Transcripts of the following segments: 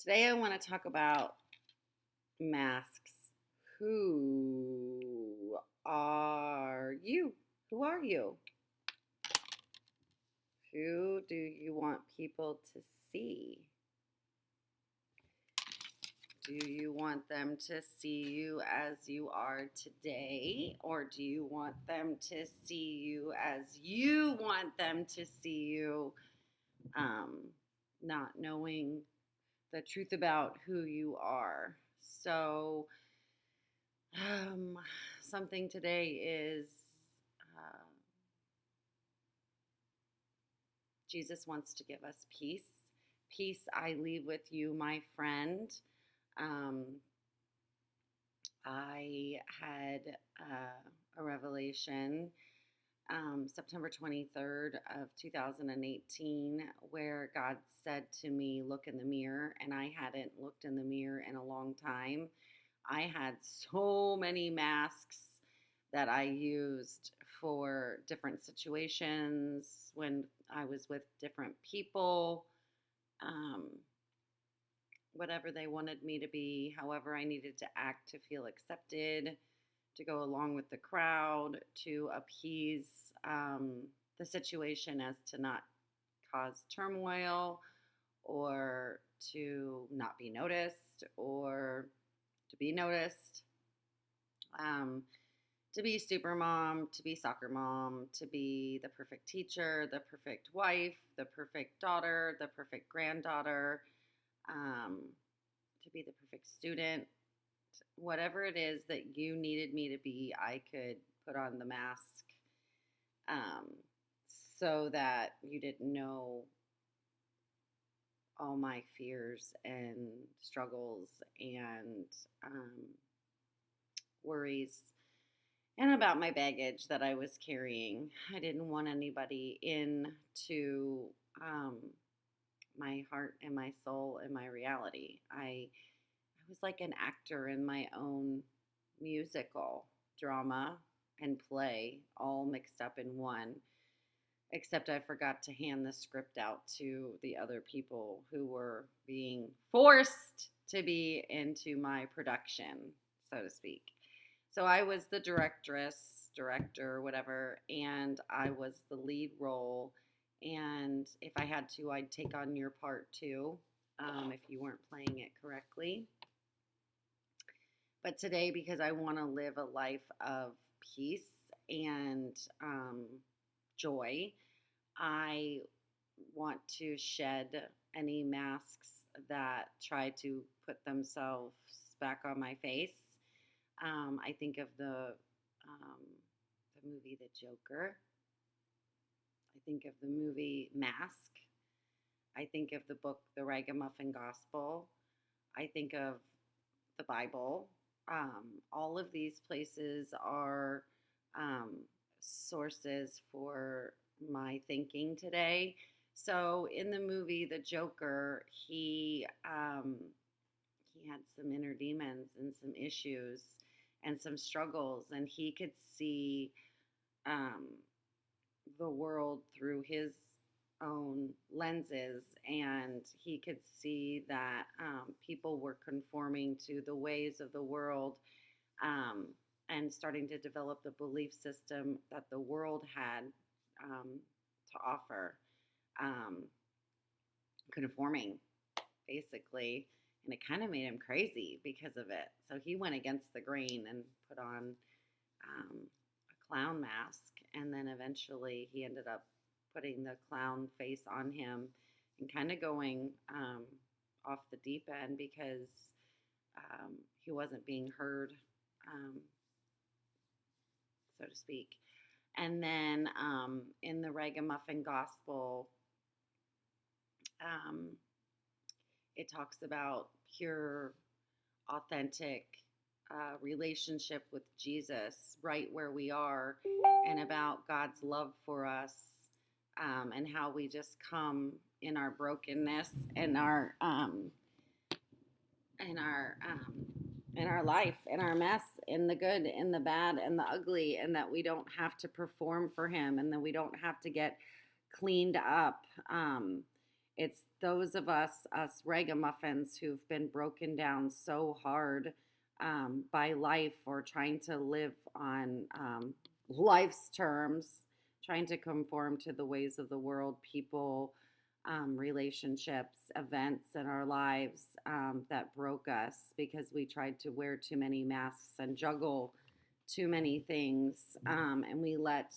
Today I want to talk about masks. Who are you? Who are you? Who do you want people to see? Do you want them to see you as you are today? Or do you want them to see you as you want them to see you? Um, Not knowing the truth about who you are. So, Um, something today is uh, Jesus wants to give us peace. Peace I leave with you, my friend. Um, I had a revelation September 23rd of 2018 where God said to me, look in the mirror, and I hadn't looked in the mirror in a long time. I had so many masks that I used for different situations when I was with different people, um, whatever they wanted me to be, however I needed to act to feel accepted, to go along with the crowd, to appease the situation as to not cause turmoil or to not be noticed or to be noticed. Um, to be super mom, to be soccer mom, to be the perfect teacher, the perfect wife, the perfect daughter, the perfect granddaughter, um, to be the perfect student. Whatever it is that you needed me to be, I could put on the mask um, so that you didn't know all my fears and struggles and worries and about my baggage that I was carrying. I didn't want anybody into um, my heart and my soul and my reality. I was like an actor in my own musical drama and play all mixed up in one, except I forgot to hand the script out to the other people who were being forced to be into my production, so to speak. So I was the director, whatever, and I was the lead role. And if I had to, I'd take on your part too, if you weren't playing it correctly. But today, because I want to live a life of peace and joy, I want to shed any masks that try to put themselves back on my face. I think of the movie The Joker. I think of the movie Mask. I think of the book The Ragamuffin Gospel. I think of the Bible. All of these places are um, sources for my thinking today. So in the movie The Joker, he had some inner demons and some issues and some struggles, and he could see um, the world through his own lenses, and he could see that people were conforming to the ways of the world um, and starting to develop the belief system that the world had to offer, um, conforming basically. And it kind of made him crazy because of it. So he went against the grain and put on a clown mask. And then eventually he ended up putting the clown face on him and kind of going off the deep end because he wasn't being heard, um, so to speak. And then in the Ragamuffin Gospel, um, it talks about pure, authentic relationship with Jesus right where we are, and about God's love for us, and how we just come in our brokenness and in our life, in our mess, in the good, in the bad, and the ugly, and that we don't have to perform for Him, and that we don't have to get cleaned up. It's those of us ragamuffins who've been broken down so hard by life, or trying to live on life's terms, trying to conform to the ways of the world, people, relationships, events in our lives that broke us because we tried to wear too many masks and juggle too many things, and we let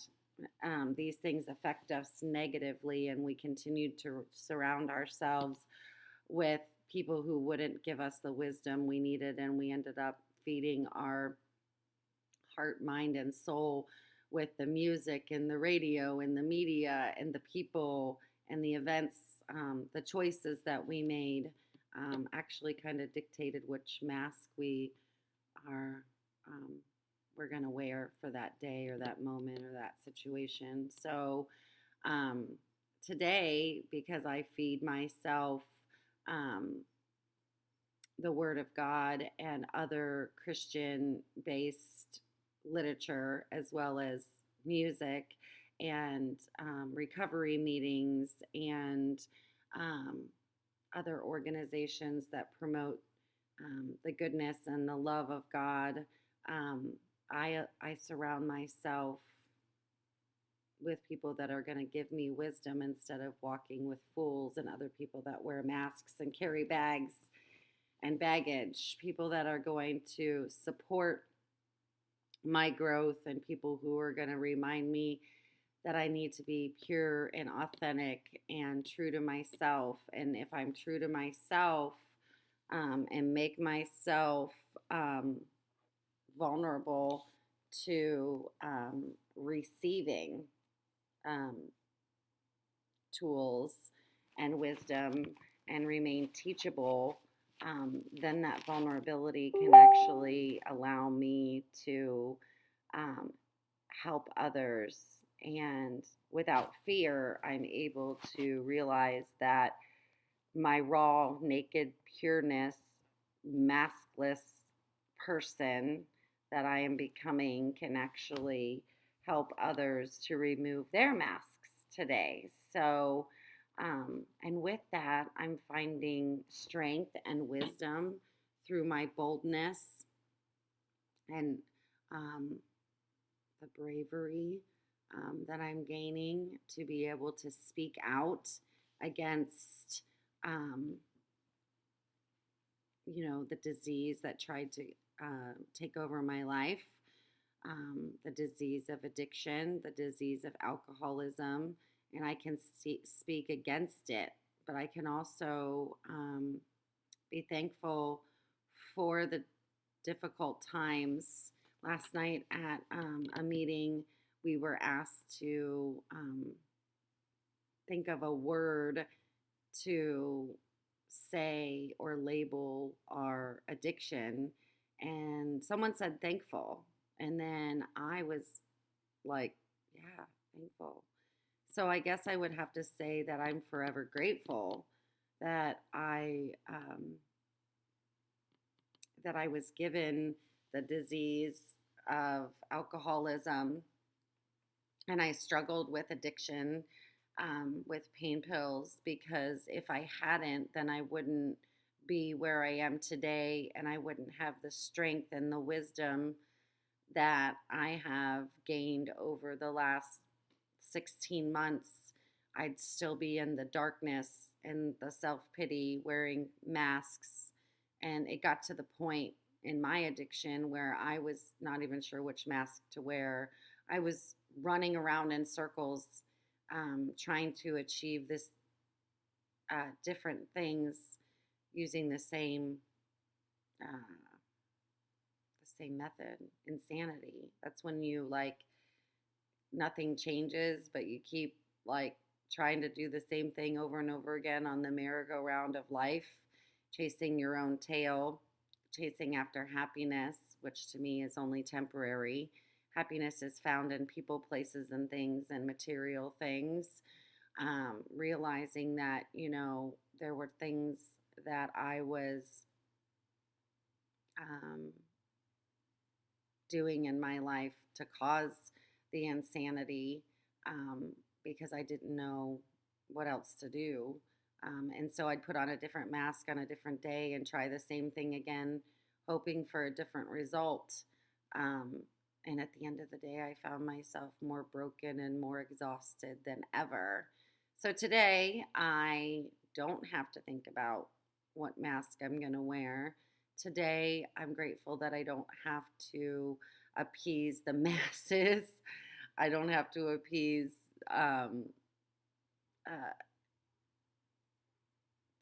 these things affect us negatively, and we continued to surround ourselves with people who wouldn't give us the wisdom we needed, and we ended up feeding our heart, mind, and soul with the music and the radio and the media and the people and the events. The choices that we made actually kind of dictated which mask are um, we're going to wear for that day or that moment or that situation. So um, today, because I feed myself um, the Word of God and other Christian based literature, as well as music and recovery meetings and um, other organizations that promote the goodness and the love of God. Um, I surround myself with people that are going to give me wisdom instead of walking with fools and other people that wear masks and carry bags and baggage, people that are going to support my growth, and people who are going to remind me that I need to be pure and authentic and true to myself. And if I'm true to myself and make myself vulnerable to receiving um, tools and wisdom and remain teachable, then that vulnerability can actually allow me to um, help others. And without fear, I'm able to realize that my raw, naked pureness, maskless person that I am becoming can actually help others to remove their masks today. So, and with that, I'm finding strength and wisdom through my boldness and um, the bravery that I'm gaining to be able to speak out against, um, the disease that tried to take over my life, the disease of addiction, the disease of alcoholism, and I can speak against it. But I can also be thankful for the difficult times. Last night at a meeting, we were asked to think of a word to say or label our addiction. And someone said thankful. And then I was like, yeah, thankful. So I guess I would have to say that I'm forever grateful that I was given the disease of alcoholism, and I struggled with addiction, with pain pills, because if I hadn't, then I wouldn't be where I am today, and I wouldn't have the strength and the wisdom that I have gained over the last 16 months. I'd still be in the darkness and the self pity, wearing masks. And it got to the point in my addiction where I was not even sure which mask to wear. I was running around in circles, trying to achieve this different things using the same method. Insanity. That's when you like nothing changes, but you keep like trying to do the same thing over and over again on the merry-go-round of life, chasing your own tail, chasing after happiness, which to me is only temporary. Happiness is found in people, places, and things, and material things. Realizing that, there were things that I was um, doing in my life to cause the insanity, because I didn't know what else to do. And so I'd put on a different mask on a different day and try the same thing again, hoping for a different result. Um, and at the end of the day, I found myself more broken and more exhausted than ever. So today, I don't have to think about what mask I'm going to wear. Today, I'm grateful that I don't have to appease the masses. I don't have to appease um, uh,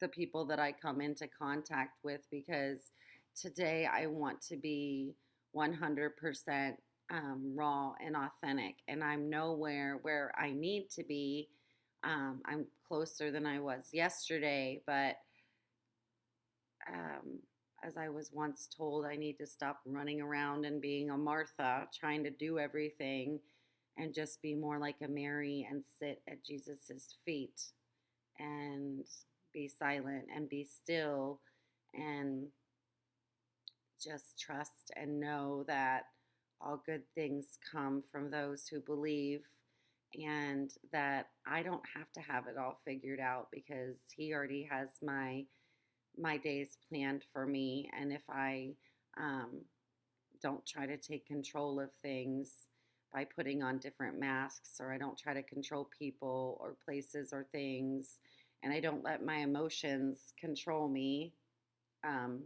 the people that I come into contact with, because today I want to be 100% raw and authentic. And I'm nowhere where I need to be. I'm closer than I was yesterday, but um, as I was once told, I need to stop running around and being a Martha, trying to do everything, and just be more like a Mary and sit at Jesus's feet and be silent and be still and just trust and know that all good things come from those who believe, and that I don't have to have it all figured out because he already has my days planned for me. And if I um, don't try to take control of things by putting on different masks, or I don't try to control people or places or things, and I don't let my emotions control me, um,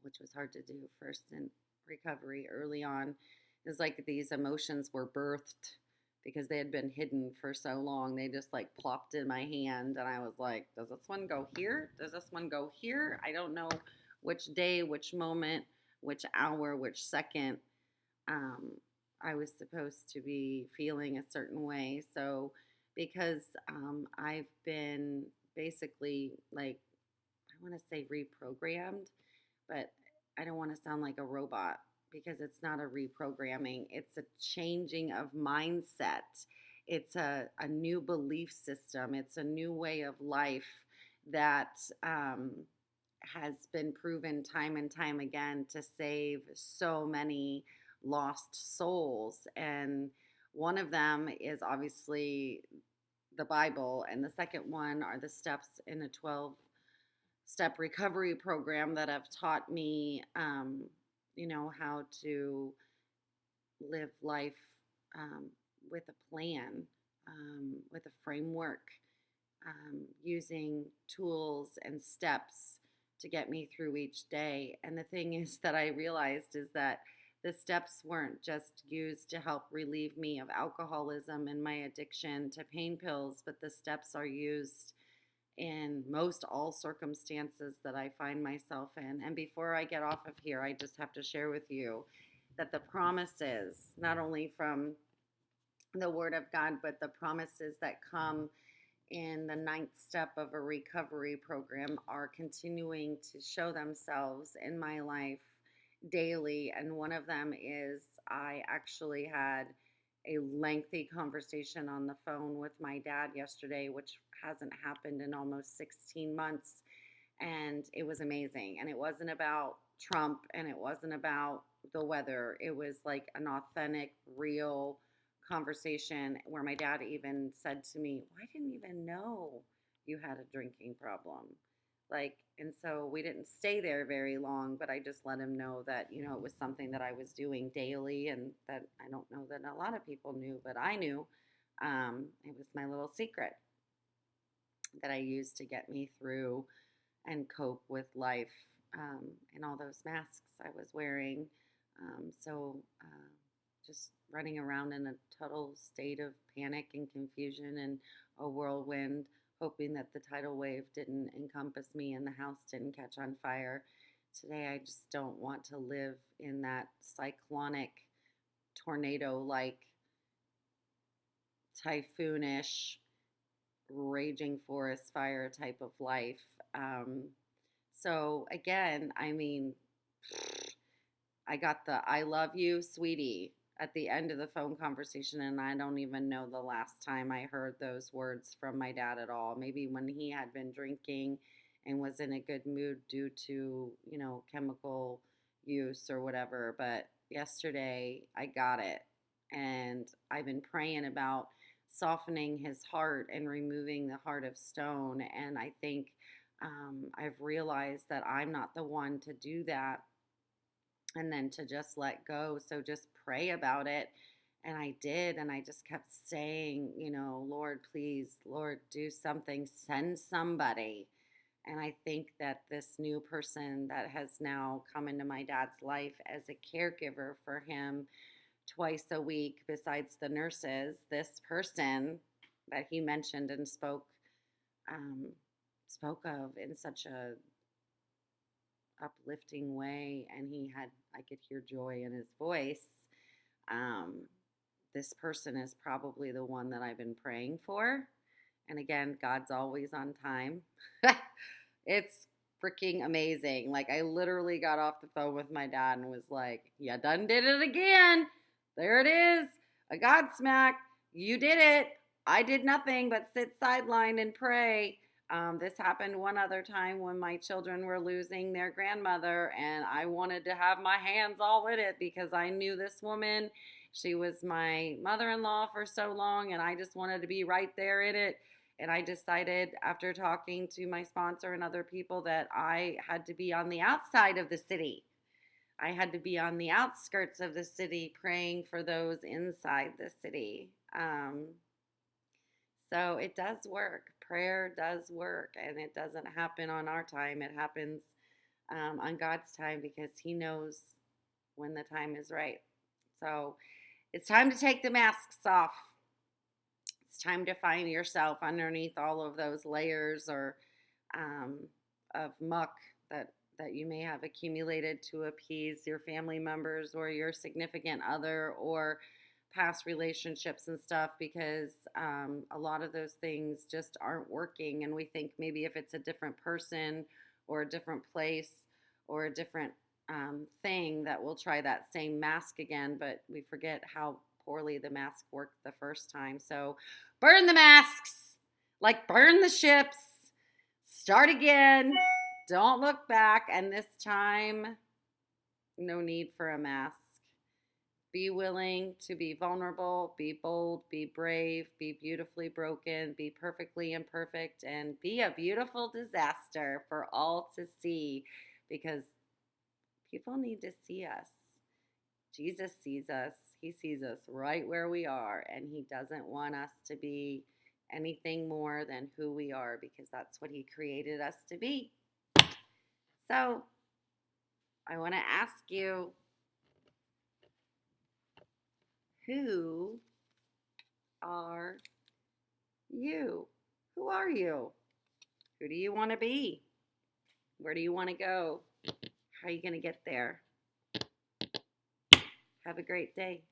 which was hard to do first in recovery early on. Is like these emotions were birthed because they had been hidden for so long. They just like plopped in my hand, and I was like, does this one go here? Does this one go here? I don't know which day, which moment, which hour, which second um, I was supposed to be feeling a certain way. So, because I've been basically like, I want to say reprogrammed, but I don't want to sound like a robot, because it's not a reprogramming, it's a changing of mindset. It's a new belief system, it's a new way of life that has been proven time and time again to save so many lost souls. And one of them is obviously the Bible, and the second one are the steps in a 12-step recovery program that have taught me, how to live life um, with a plan, with a framework, using tools and steps to get me through each day. And the thing is that I realized is that the steps weren't just used to help relieve me of alcoholism and my addiction to pain pills, but the steps are used in most all circumstances that I find myself in. And before I get off of here, I just have to share with you that the promises, not only from the Word of God, but the promises that come in the ninth step of a recovery program are continuing to show themselves in my life daily. And one of them is I actually had a lengthy conversation on the phone with my dad yesterday, which hasn't happened in almost 16 months. And it was amazing. And it wasn't about Trump, and it wasn't about the weather. It was like an authentic, real conversation where my dad even said to me, "Well, I didn't even know you had a drinking problem." Like, and so we didn't stay there very long, but I just let him know that, it was something that I was doing daily, and that I don't know that a lot of people knew, but I knew. It was my little secret that I used to get me through and cope with life, and all those masks I was wearing. So just running around in a total state of panic and confusion and a whirlwind, hoping that the tidal wave didn't encompass me and the house didn't catch on fire. Today, I just don't want to live in that cyclonic, tornado like, typhoonish, raging forest fire type of life. So again, I mean, I got the "I love you, sweetie" at the end of the phone conversation, and I don't even know the last time I heard those words from my dad at all. Maybe when he had been drinking and was in a good mood due to, chemical use or whatever. But yesterday, I got it. And I've been praying about softening his heart and removing the heart of stone. And I think I've realized that I'm not the one to do that and then to just let go. So just pray about it. And I did. And I just kept saying, Lord, please, Lord, do something, send somebody. And I think that this new person that has now come into my dad's life as a caregiver for him twice a week, besides the nurses, this person that he mentioned and um, spoke of in such a uplifting way, and I could hear joy in his voice. Um, this person is probably the one that I've been praying for. And again, God's always on time. It's freaking amazing. Like, I literally got off the phone with my dad and was like, "You done did it again. There it is. A Godsmack. You did it. I did nothing but sit sidelined and pray." This happened one other time when my children were losing their grandmother, and I wanted to have my hands all in it because I knew this woman. She was my mother in law for so long, and I just wanted to be right there in it. And I decided, after talking to my sponsor and other people, that I had to be on the outside of the city. I had to be on the outskirts of the city praying for those inside the city. So it does work. Prayer does work, and it doesn't happen on our time. It happens on God's time because He knows when the time is right. So it's time to take the masks off. It's time to find yourself underneath all of those layers or um, of muck that you may have accumulated to appease your family members or your significant other or past relationships and stuff, because a lot of those things just aren't working. And we think maybe if it's a different person or a different place or a different thing that we'll try that same mask again, but we forget how poorly the mask worked the first time. So burn the masks, like burn the ships, start again, don't look back. And this time, no need for a mask. Be willing to be vulnerable, be bold, be brave, be beautifully broken, be perfectly imperfect, and be a beautiful disaster for all to see, because people need to see us. Jesus sees us. He sees us right where we are, and He doesn't want us to be anything more than who we are, because that's what He created us to be. So I want to ask you, who are you? Who are you? Who do you want to be? Where do you want to go? How are you going to get there? Have a great day.